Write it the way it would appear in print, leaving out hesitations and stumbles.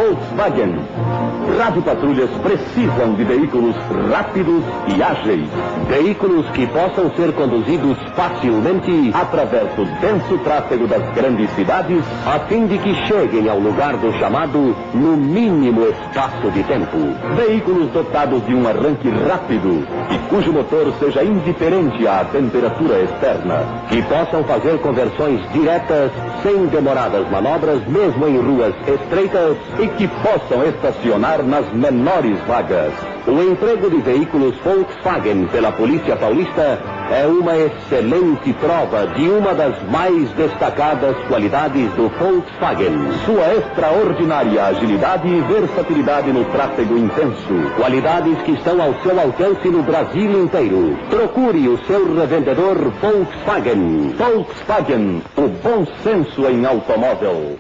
Volkswagen. Radiopatrulhas precisam de veículos rápidos e ágeis. Veículos que possam ser conduzidos facilmente através do denso tráfego das grandes cidades, a fim de que cheguem ao lugar do chamado no mínimo espaço de tempo. Veículos dotados de um arranque rápido e cujo motor seja indiferente à temperatura externa. Que possam fazer conversões diretas, sem demoradas manobras, mesmo em ruas estreitas, e que possam estacionar nas menores vagas. O emprego de veículos Volkswagen pela Polícia Paulista é uma excelente prova de uma das mais destacadas qualidades do Volkswagen. Sua extraordinária agilidade e versatilidade no tráfego intenso. Qualidades que estão ao seu alcance no Brasil inteiro. Procure o seu revendedor Volkswagen. Volkswagen, o bom senso em automóvel.